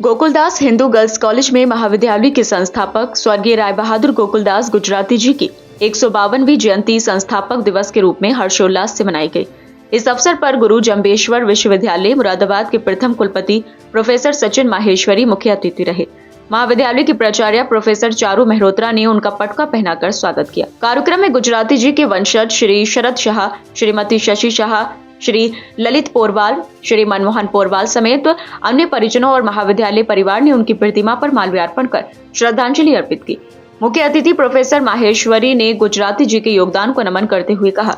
Gokuldas Hindu girls college में महाविद्यालय के संस्थापक स्वर्गीय राय बहादुर गोकुलदास गुजराती जी की 152वीं जयंती संस्थापक दिवस के रूप में हर्षोल्लास से मनाई गई। इस अवसर पर गुरु जम्बेश्वर विश्वविद्यालय मुरादाबाद के प्रथम कुलपति प्रोफेसर सचिन माहेश्वरी मुख्य अतिथि रहे। महाविद्यालय के प्राचार्य प्रोफेसर चारू मेहरोत्रा ने उनका पटका पहनाकर स्वागत किया। कार्यक्रम में गुजराती जी के वंशज श्री शरद शाह, श्रीमती शशि शाह, श्री ललित पोरवाल, श्री मनमोहन पोरवाल समेत अन्य परिजनों और महाविद्यालय परिवार ने उनकी प्रतिमा पर माल्यार्पण कर श्रद्धांजलि अर्पित की। मुख्य अतिथि प्रोफेसर माहेश्वरी ने गुजराती जी के योगदान को नमन करते हुए कहा,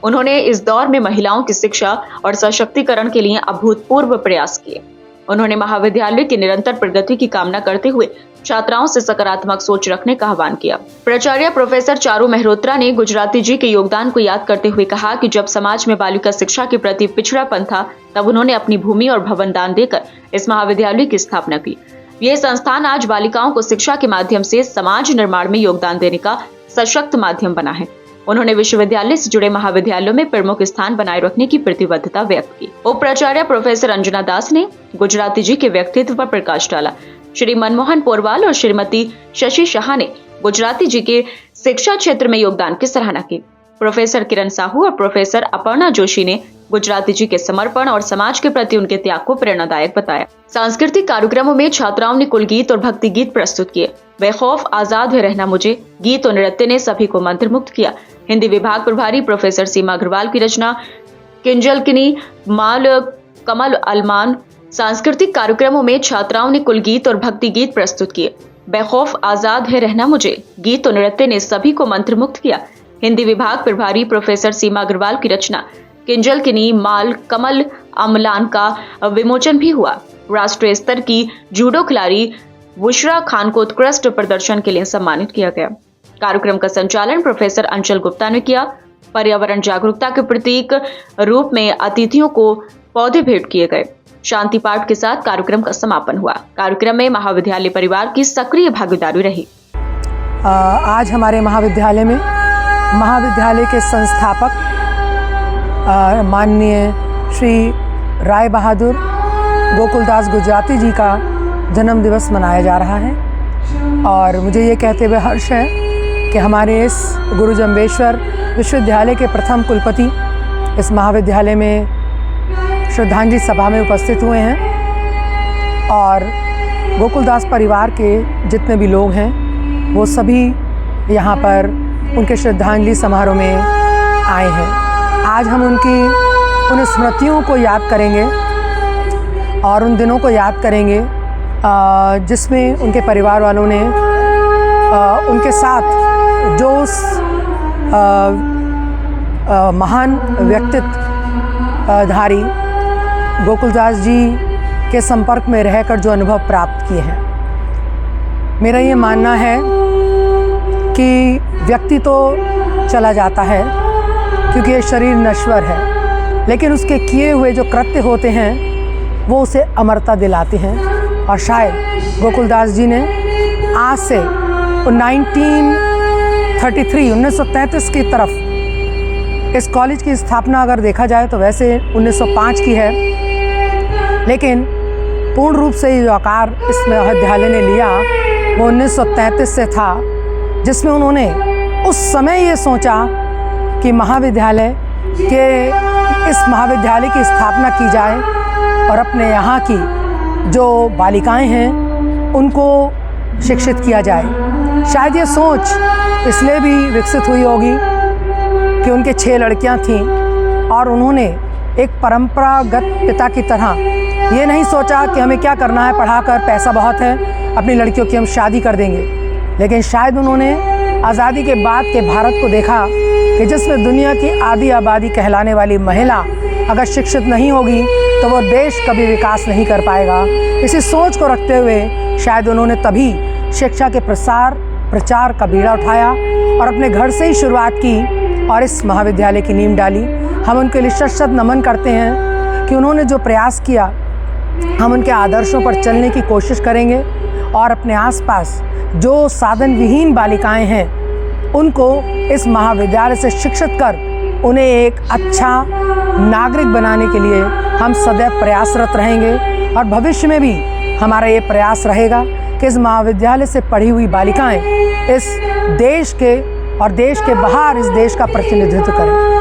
उन्होंने इस दौर में महिलाओं की शिक्षा और सशक्तिकरण के लिए अभूतपूर्व प्रयास किए। उन्होंने महाविद्यालय की निरंतर प्रगति की कामना करते हुए छात्राओं से सकारात्मक सोच रखने का आह्वान किया। प्राचार्य प्रोफेसर चारू मेहरोत्रा ने गुजराती जी के योगदान को याद करते हुए कहा कि जब समाज में बालिका शिक्षा के प्रति पिछड़ापन था, तब उन्होंने अपनी भूमि और भवन दान देकर इस महाविद्यालय की स्थापना की। ये संस्थान आज बालिकाओं को शिक्षा के माध्यम से समाज निर्माण में योगदान देने का सशक्त माध्यम बना है। उन्होंने विश्वविद्यालय से जुड़े महाविद्यालयों में प्रमुख स्थान बनाए रखने की प्रतिबद्धता व्यक्त की। उप प्राचार्य प्रोफेसर अंजना दास ने गुजराती जी के व्यक्तित्व पर प्रकाश डाला। श्री मनमोहन पोरवाल और श्रीमती शशि शाह ने गुजराती जी के शिक्षा क्षेत्र में योगदान की सराहना की। प्रोफेसर किरण साहू और प्रोफेसर अपर्णा जोशी ने गुजराती जी के समर्पण और समाज के प्रति उनके त्याग को प्रेरणादायक बताया। सांस्कृतिक कार्यक्रमों में छात्राओं ने कुल गीत और भक्ति गीत प्रस्तुत किए। बेखौफ आजाद है रहना मुझे गीत और नृत्य ने सभी को मंत्रमुग्ध किया। हिंदी विभाग प्रभारी प्रोफेसर सीमा अग्रवाल की रचना किंजलकिनी माल कमल अलमान। सांस्कृतिक कार्यक्रमों में छात्राओं ने कुल गीत और भक्ति गीत प्रस्तुत किए। बेखौफ आजाद है रहना मुझे गीत और नृत्य ने सभी को मंत्रमुग्ध किया। हिंदी विभाग प्रभारी प्रोफेसर सीमा अग्रवाल की रचना किंजलकिनी माल कमल अमलान का विमोचन भी हुआ। राष्ट्रीय स्तर की जूडो खिलाड़ी बुशरा खान को उत्कृष्ट प्रदर्शन के लिए सम्मानित किया गया। कार्यक्रम का संचालन प्रोफेसर अंचल गुप्ता ने किया। पर्यावरण जागरूकता के प्रतीक रूप में अतिथियों को पौधे भेंट किए गए। शांति पाठ के साथ कार्यक्रम का समापन हुआ। कार्यक्रम में महाविद्यालय परिवार की सक्रिय भागीदारी रही। आज हमारे महाविद्यालय में महाविद्यालय के संस्थापक माननीय श्री राय बहादुर गोकुलदास गुजराती जी का जन्म दिवस मनाया जा रहा है और मुझे ये कहते हुए हर्ष है कि हमारे इस गुरु जम्बेश्वर विश्वविद्यालय के प्रथम कुलपति इस महाविद्यालय में श्रद्धांजलि सभा में उपस्थित हुए हैं और गोकुलदास परिवार के जितने भी लोग हैं वो सभी यहाँ पर उनके श्रद्धांजलि समारोह में आए हैं। आज हम उन स्मृतियों को याद करेंगे और उन दिनों को याद करेंगे जिसमें उनके परिवार वालों ने उनके साथ जो महान व्यक्तित्वधारी गोकुलदास जी के संपर्क में रहकर जो अनुभव प्राप्त किए हैं। मेरा ये मानना है कि व्यक्ति तो चला जाता है क्योंकि ये शरीर नश्वर है, लेकिन उसके किए हुए जो कृत्य होते हैं वो उसे अमरता दिलाते हैं। और शायद गोकुलदास जी ने आज से 1933 की तरफ इस कॉलेज की स्थापना अगर देखा जाए तो वैसे 1905 की है, लेकिन पूर्ण रूप से जो आकार इस महाविद्यालय ने लिया वो 1933 से था, जिसमें उन्होंने उस समय ये सोचा कि महाविद्यालय की स्थापना की जाए और अपने यहाँ की जो बालिकाएं हैं उनको शिक्षित किया जाए। शायद ये सोच इसलिए भी विकसित हुई होगी कि उनके 6 लड़कियां थीं और उन्होंने एक परंपरागत पिता की तरह ये नहीं सोचा कि हमें क्या करना है, पढ़ाकर पैसा बहुत है, अपनी लड़कियों की हम शादी कर देंगे। लेकिन शायद उन्होंने आज़ादी के बाद के भारत को देखा कि जिसमें दुनिया की आधी आबादी कहलाने वाली महिला अगर शिक्षित नहीं होगी तो वो देश कभी विकास नहीं कर पाएगा। इसी सोच को रखते हुए शायद उन्होंने तभी शिक्षा के प्रचार का बीड़ा उठाया और अपने घर से ही शुरुआत की और इस महाविद्यालय की नींव डाली। हम उनके लिए शत नमन करते हैं कि उन्होंने जो प्रयास किया, हम उनके आदर्शों पर चलने की कोशिश करेंगे और अपने आसपास जो साधन विहीन बालिकाएं हैं उनको इस महाविद्यालय से शिक्षित कर उन्हें एक अच्छा नागरिक बनाने के लिए हम सदैव प्रयासरत रहेंगे और भविष्य में भी हमारा ये प्रयास रहेगा कि इस महाविद्यालय से पढ़ी हुई बालिकाएं इस देश के और देश के बाहर इस देश का प्रतिनिधित्व करें।